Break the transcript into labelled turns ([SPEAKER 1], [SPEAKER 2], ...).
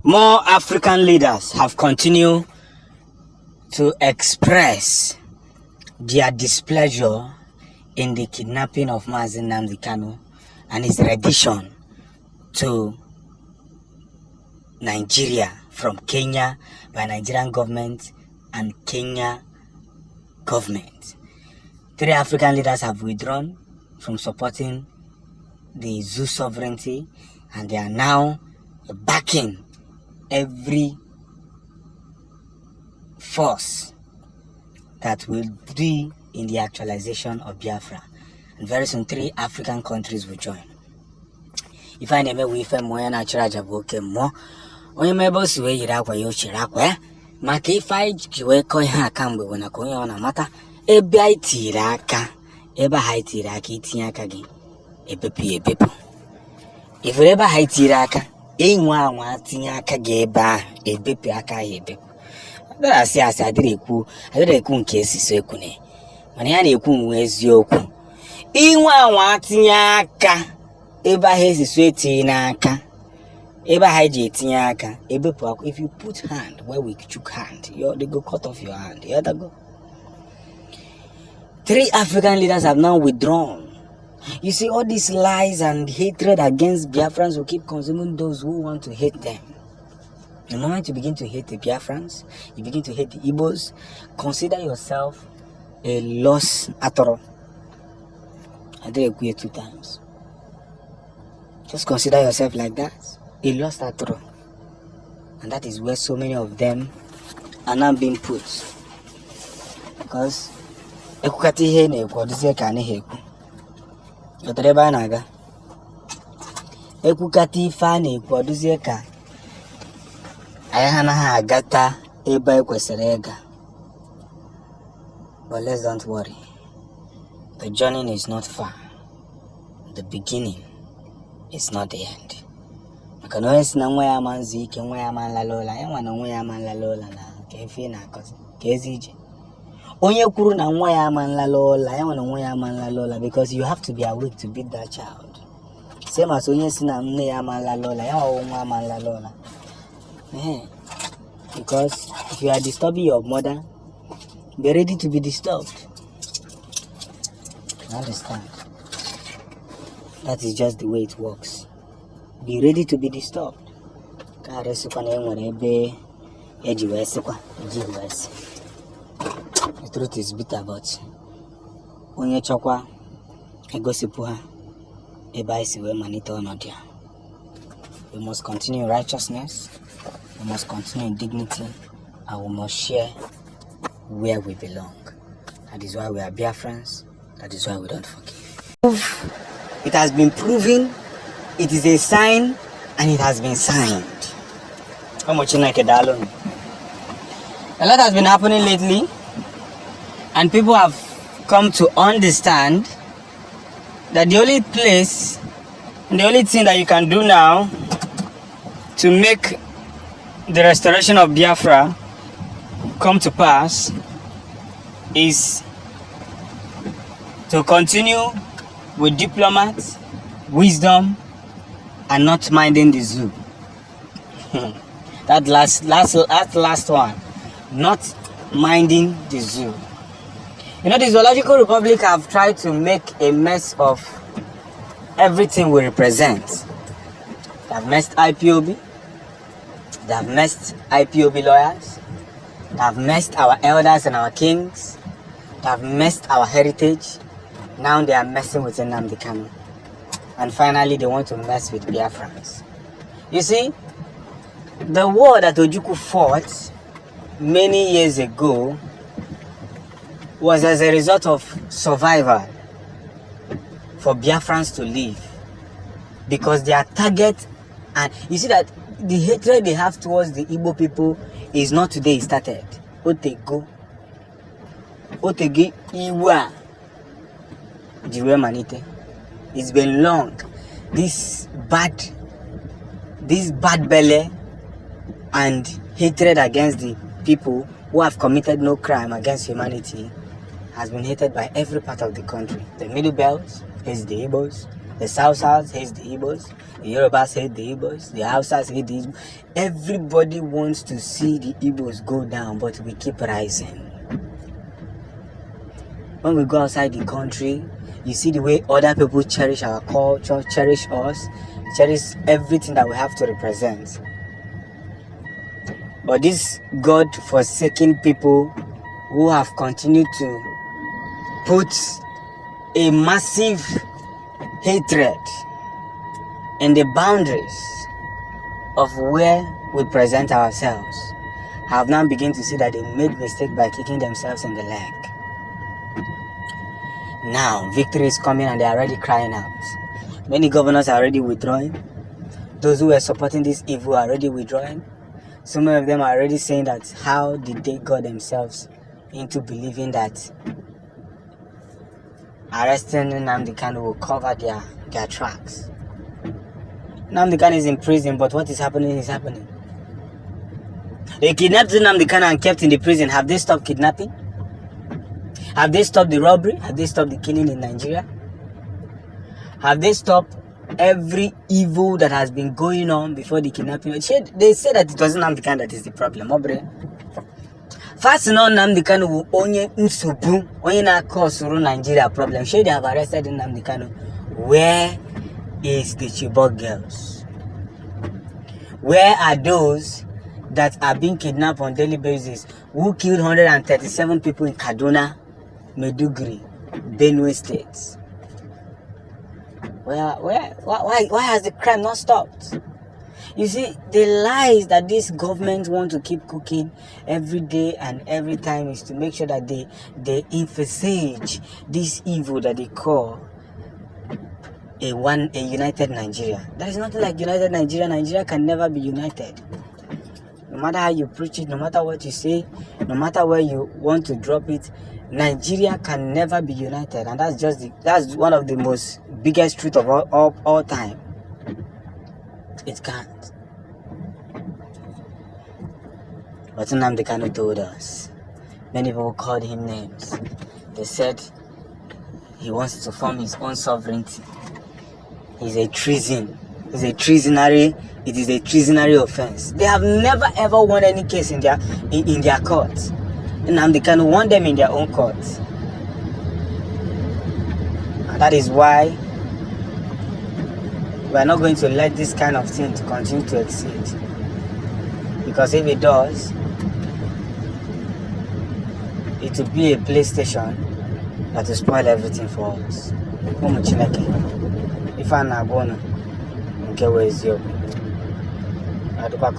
[SPEAKER 1] More African leaders have continued to express their displeasure in the kidnapping of Mazi Nnamdi Kanu and his rendition to Nigeria from Kenya by Nigerian government and Kenya government. 3 African leaders have withdrawn from supporting the zoo sovereignty, and they are now backing every force that will be in the actualization of Biafra. And very soon 3 African countries will join. If I never we fem moya na chiraja boke mo onye mebo siwe yira kwa yo chirakwa maka if I jiwe ko ha kamgbe wona ko onye ona mata ebe ai tira aka ebe ha tira aka itinye aka gi ebepu if ebe ha tira aka enwa anwa tinye aka gi ebe a ebepu aka ya ebepu dara si adịrị ekwu nke esiso ekwu ne mana ya na-ekwu nwe eziokwu inwe anwa tinye aka ebe ahụ esiso etinye n'aka ebe ahụ ji etinye aka ebepu akwa. If you put hand where we chook hand, they go cut off your hand. You go. 3 African leaders have now withdrawn. You see, all these lies and hatred against Biafrans will keep consuming those who want to hate them. The moment you begin to hate the Biafrans, you begin to hate the Igbos, consider yourself a lost atoro. I did agree 2 times. Just consider yourself like that, a lost atoro. And that is where so many of them are now being put. Because ekukati he na-ekwu ọdịzie ka anaghị ekwu. Ọtara ebe a na-aga. Ekwukati ife a na-ekwu ọdịzie ka anyị anaghị agata ebe anyị kwesịrị ịga. But let's don't worry. The journey is not far. The beginning is not the end. Maka na onye si na nwa ya ama nzu ike, nwa ya ama nlalola, ya nwa na nwa ya ama nlalola na ka efe na-akọzi, ka ezi ije. Onye kwuru na nwa ya ama nlalola, ya nwa na nwa ya ama nlalola, because you have to be awake to beat that child. Same as onye si na nne ya ama nlalola, ya nwa ama nlalola. Because if you are disturbing your mother, be ready to be disturbed. You understand? That is just the way it works. Be ready to be disturbed. The truth is bitter, but onye chokwa egosipu ha ebe isi we manite onodia. We must continue in righteousness, we must continue in dignity, and we must share where we belong. That is why we are Biafrans. That is why we don't forgive. It has been proven, it is a sign, and it has been signed. How much like a lot has been happening lately, and people have come to understand that the only place and the only thing that you can do now to make the restoration of Biafra come to pass is to continue with diplomats, wisdom, and not minding the zoo. That last one, not minding the zoo. You know, the Zoological Republic have tried to make a mess of everything we represent. They have messed IPOB. They have messed IPOB lawyers. They have messed our elders and our kings. They have messed our heritage. Now they are messing with Nnamdi Kanu. And finally, they want to mess with Biafrans. You see, the war that Ojukwu fought many years ago was as a result of survival for Biafrans to live. Because their target, and you see that the hatred they have towards the Igbo people is not today it started. Otegi Iwa Jiwe Manite. It's been long. This bad belly and hatred against the people who have committed no crime against humanity has been hated by every part of the country. The Middle Belt hates the Igbos. The South hates the Igbos, the Yorubas hate the Igbos, the Hausas hate the Igbos. Everybody wants to see the Igbos go down, but we keep rising. When we go outside the country, you see the way other people cherish our culture, cherish us, cherish everything that we have to represent. But these God-forsaken people who have continued to put a massive hatred in the boundaries of where we present ourselves have now begun to see that they made mistake by kicking themselves in the leg. Now victory is coming and they are already crying out. Many governors are already withdrawing. Those who were supporting this evil are already withdrawing. Some of them are already saying that how did they got themselves into believing that arresting Nnamdi Kanu will cover their tracks. Nnamdi Kanu is in prison, but what is happening is happening. They kidnapped Nnamdi Kanu and kept in the prison. Have they stopped kidnapping? Have they stopped the robbery? Have they stopped the killing in Nigeria? Have they stopped every evil that has been going on before the kidnapping? They said that it wasn't Nnamdi Kanu that is the problem. First, Nnamdi Kanu will only na cause Nigeria problem. Should they have arrested Nnamdi Kanu? Where is the Chibok girls? Where are those that are being kidnapped on daily basis? Who killed 137 people in Kaduna, Maiduguri, Benue states? Why has the crime not stopped? You see, the lies that this government want to keep cooking every day and every time is to make sure that they emphasize this evil that they call a united Nigeria. There is nothing like united Nigeria. Nigeria can never be united. No matter how you preach it, no matter what you say, no matter where you want to drop it, Nigeria can never be united, and that's one of the most biggest truth of all time. It can't. But Nnamdi Kanu told us. Many people called him names. They said he wants to form his own sovereignty. He's a treason. It is a treasonary offense. They have never ever won any case in their courts. Nnamdi Kanu won them in their own courts. And that is why we are not going to let this kind of thing to continue to exist. Because if it does, it will be a PlayStation that will spoil everything for us. If I'm not going to get where is your, I do back